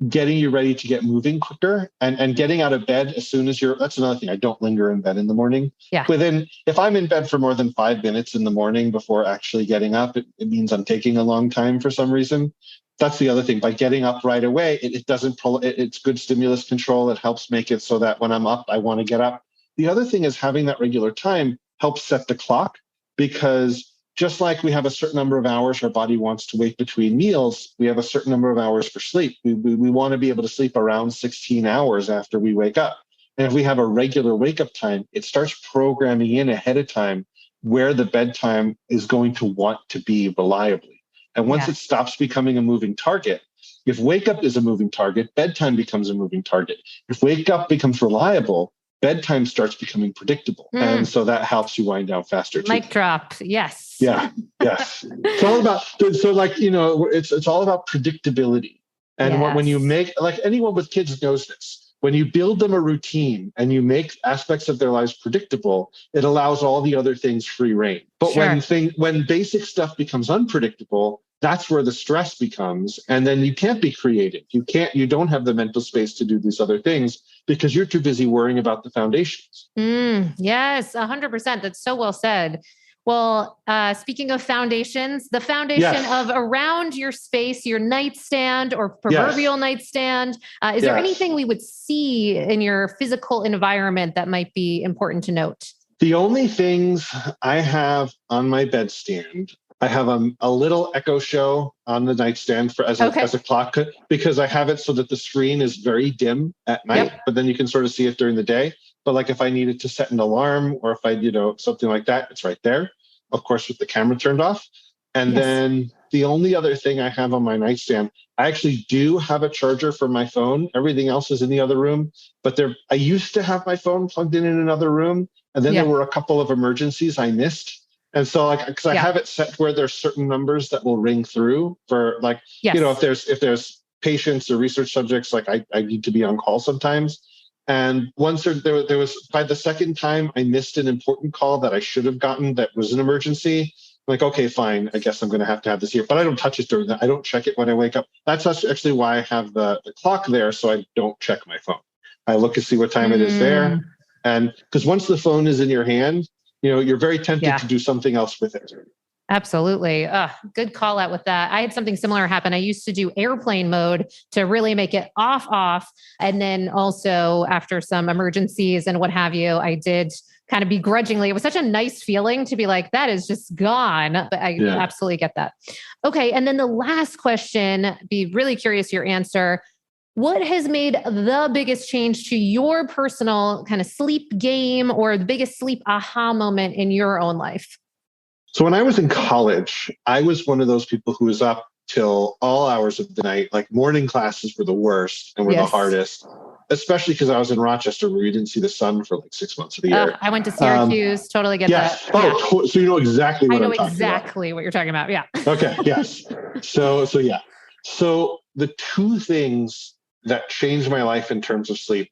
getting you ready to get moving quicker and getting out of bed as soon as that's another thing. I don't linger in bed in the morning. Yeah. If I'm in bed for more than 5 minutes in the morning before actually getting up, it means I'm taking a long time for some reason. That's the other thing. By getting up right away, it doesn't pull, it's good stimulus control. It helps make it so that when I'm up, I want to get up. The other thing is having that regular time helps set the clock, because just like we have a certain number of hours our body wants to wait between meals, we have a certain number of hours for sleep. We want to be able to sleep around 16 hours after we wake up. And if we have a regular wake up time, it starts programming in ahead of time where the bedtime is going to want to be reliably. And once it stops becoming a moving target, if wake up is a moving target, bedtime becomes a moving target. If wake up becomes reliable, bedtime starts becoming predictable. And so that helps you wind down faster too. Mic drop. Yes. Yeah. Yes. It's all about, it's all about predictability. And when you make, anyone with kids knows this, when you build them a routine and you make aspects of their lives predictable, it allows all the other things free reign. But when basic stuff becomes unpredictable, that's where the stress becomes. And then you can't be creative. You don't have the mental space to do these other things because you're too busy worrying about the foundations. Yes, 100%. That's so well said. Well, speaking of foundations, the foundation of around your space, your nightstand or proverbial nightstand, is there anything we would see in your physical environment that might be important to note? The only things I have on my bedstand, I have a little Echo Show on the nightstand as a clock, because I have it so that the screen is very dim at night, but then you can sort of see it during the day. But if I needed to set an alarm or if I, something like that, it's right there, of course, with the camera turned off. And then the only other thing I have on my nightstand, I actually do have a charger for my phone. Everything else is in the other room. But I used to have my phone plugged in another room. And then there were a couple of emergencies I missed. And so because I have it set where there's certain numbers that will ring through for if there's patients or research subjects, I need to be on call sometimes. And once there was, by the second time, I missed an important call that I should have gotten that was an emergency. I'm like, okay, fine. I guess I'm going to have this here. But I don't touch it during that. I don't check it when I wake up. That's actually why I have the clock there, so I don't check my phone. I look to see what time it is there. And because once the phone is in your hand, you're very tempted to do something else with it. Absolutely. Good call out with that. I had something similar happen. I used to do airplane mode to really make it off. And then also after some emergencies and what have you, I did kind of begrudgingly. It was such a nice feeling to be like, that is just gone. But I absolutely get that. Okay. And then the last question, be really curious your answer. What has made the biggest change to your personal kind of sleep game or the biggest sleep aha moment in your own life? So when I was in college, I was one of those people who was up till all hours of the night. Like morning classes were the worst and were the hardest, especially because I was in Rochester where we didn't see the sun for like 6 months of the year. I went to Syracuse. Totally get that. So you know exactly what I'm talking about. I know exactly what you're talking about. Yeah. Okay. Yes. So yeah. So the two things that changed my life in terms of sleep,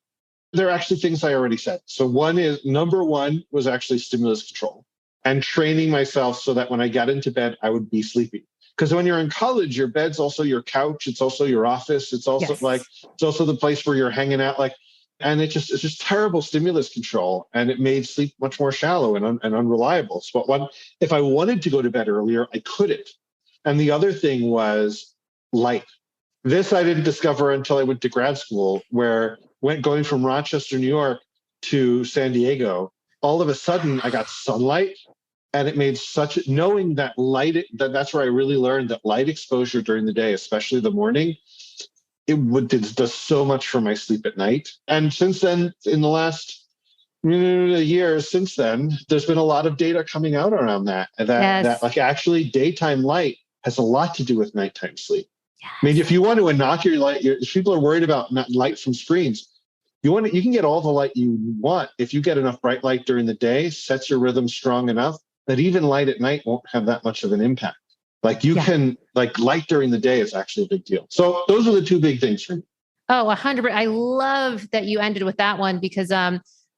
they're actually things I already said. So number one was actually stimulus control. And training myself so that when I got into bed, I would be sleepy. Because when you're in college, your bed's also your couch. It's also your office. It's also it's also the place where you're hanging out. And it's just terrible stimulus control. And it made sleep much more shallow and unreliable. So if I wanted to go to bed earlier, I couldn't. And the other thing was light. This I didn't discover until I went to grad school, where going from Rochester, New York to San Diego, all of a sudden I got sunlight, and it made knowing that that's where I really learned that light exposure during the day, especially the morning, it does so much for my sleep at night. And since then, in the last years since then, there's been a lot of data coming out around that like actually daytime light has a lot to do with nighttime sleep. Yes. I mean, if you want to inoculate light, if people are worried about light from screens, you can get all the light you want. If you get enough bright light during the day, sets your rhythm strong enough that even light at night won't have that much of an impact. Light during the day is actually a big deal. So those are the two big things for me. Oh, 100%. I love that you ended with that one because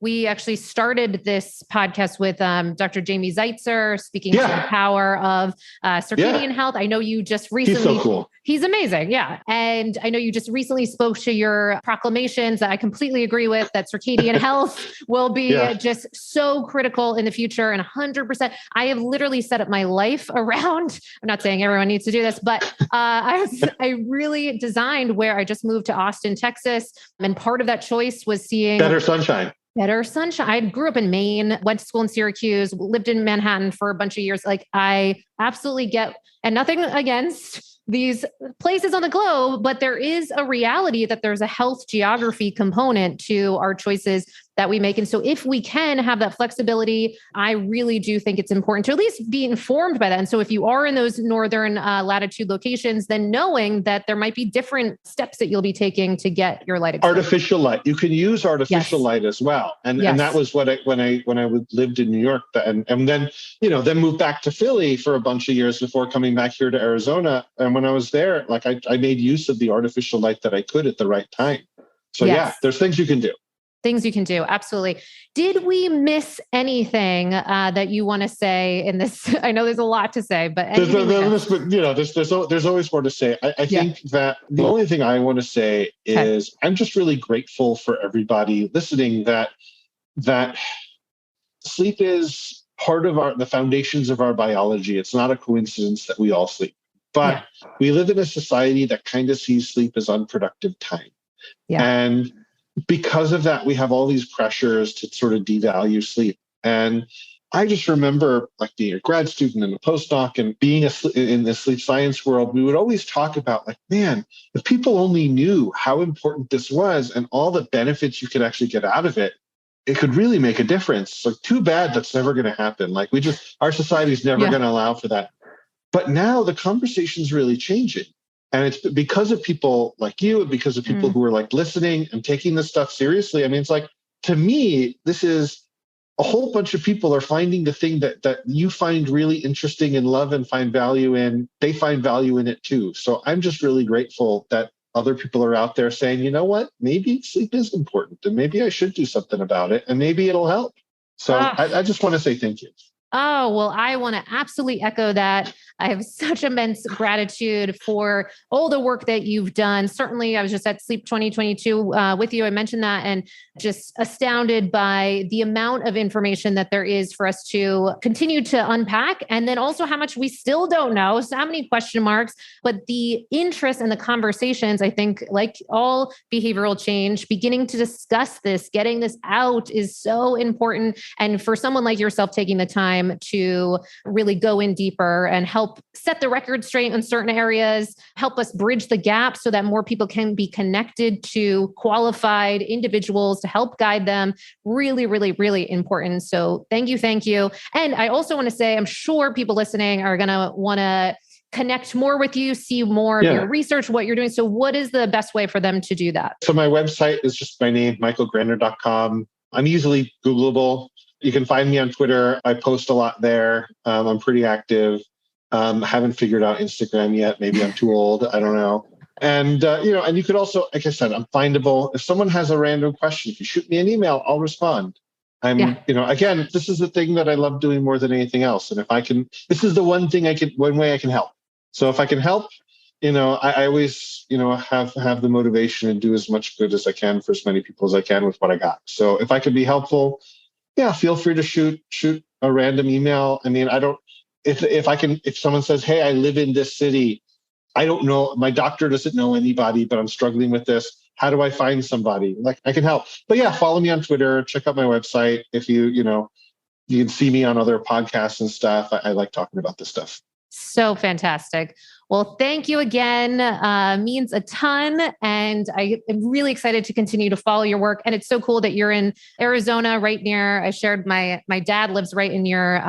we actually started this podcast with Dr. Jamie Zeitzer speaking to the power of circadian health. I know you just recently... He's so cool. He's amazing. Yeah. And I know you just recently spoke to your proclamations that I completely agree with, that circadian health will be just so critical in the future. And 100%, I have literally set up my life around, I'm not saying everyone needs to do this, but I really designed where I just moved to Austin, Texas. And part of that choice was seeing better sunshine. I grew up in Maine, went to school in Syracuse, lived in Manhattan for a bunch of years. Like I absolutely get, and nothing against these places on the globe, but there is a reality that there's a health geography component to our choices that we make. And so if we can have that flexibility, I really do think it's important to at least be informed by that. And so if you are in those northern latitude locations, then knowing that there might be different steps that you'll be taking to get your light exposure. Artificial light. You can use artificial light as well. And that was what when I lived in New York and then, then moved back to Philly for a bunch of years before coming back here to Arizona. And when I was there, I made use of the artificial light that I could at the right time. So there's things you can do. Things you can do. Absolutely. Did we miss anything that you want to say in this? I know there's a lot to say, but there's always more to say. I think that the only thing I want to say is I'm just really grateful for everybody listening that sleep is part of the foundations of our biology. It's not a coincidence that we all sleep, but we live in a society that kind of sees sleep as unproductive time. Yeah. And because of that, we have all these pressures to sort of devalue sleep. And I just remember being a grad student and a postdoc and being in the sleep science world, we would always talk about man, if people only knew how important this was and all the benefits you could actually get out of it, it could really make a difference. Too bad that's never going to happen. Our society is never going to allow for that. But now the conversation's really changing. And it's because of people like you and because of people who are listening and taking this stuff seriously. I mean, it's to me, this is a whole bunch of people are finding the thing that you find really interesting and love and find value in. They find value in it too. So I'm just really grateful that other people are out there saying, you know what, maybe sleep is important and maybe I should do something about it and maybe it'll help. So I just want to say thank you. Oh, well, I want to absolutely echo that. I have such immense gratitude for all the work that you've done. Certainly, I was just at Sleep 2022 with you. I mentioned that and just astounded by the amount of information that there is for us to continue to unpack. And then also how much we still don't know. So many question marks, but the interest and the conversations, I think, like all behavioral change, beginning to discuss this, getting this out is so important. And for someone like yourself taking the time to really go in deeper and help set the record straight in certain areas, help us bridge the gap so that more people can be connected to qualified individuals to help guide them. Really, really, really important. So thank you. Thank you. And I also want to say, I'm sure people listening are going to want to connect more with you, see more of your research, what you're doing. So what is the best way for them to do that? So my website is just my name, michaelgrandner.com. I'm easily Googleable. You can find me on Twitter. I post a lot there. I'm pretty active. Haven't figured out Instagram yet. Maybe I'm too old. I don't know. And, and you could also, like I said, I'm findable. If someone has a random question, if you shoot me an email, I'll respond. Again, this is the thing that I love doing more than anything else. And if I can, this is the one way I can help. So if I can help, I always, have the motivation and do as much good as I can for as many people as I can with what I got. So if I can be helpful, feel free to shoot a random email. I mean, if someone says, hey, I live in this city, I don't know, my doctor doesn't know anybody, but I'm struggling with this. How do I find somebody? Like, I can help. But follow me on Twitter, check out my website. If you can see me on other podcasts and stuff. I like talking about this stuff. So fantastic. Well, thank you again. Means a ton. And I am really excited to continue to follow your work. And it's so cool that you're in Arizona, right near, I shared my dad lives right in your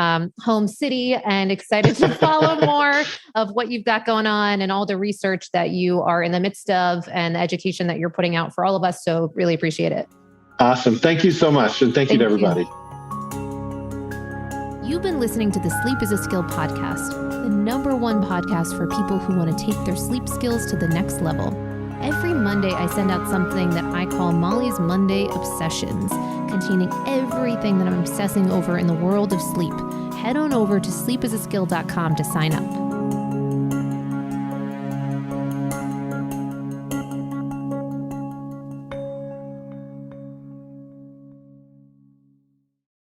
home city, and excited to follow more of what you've got going on and all the research that you are in the midst of and the education that you're putting out for all of us. So really appreciate it. Awesome. Thank you so much. And thank you to everybody. You've been listening to the Sleep is a Skill podcast, the #1 podcast for people who want to take their sleep skills to the next level. Every Monday, I send out something that I call Molly's Monday Obsessions, containing everything that I'm obsessing over in the world of sleep. Head on over to sleepisaskill.com to sign up.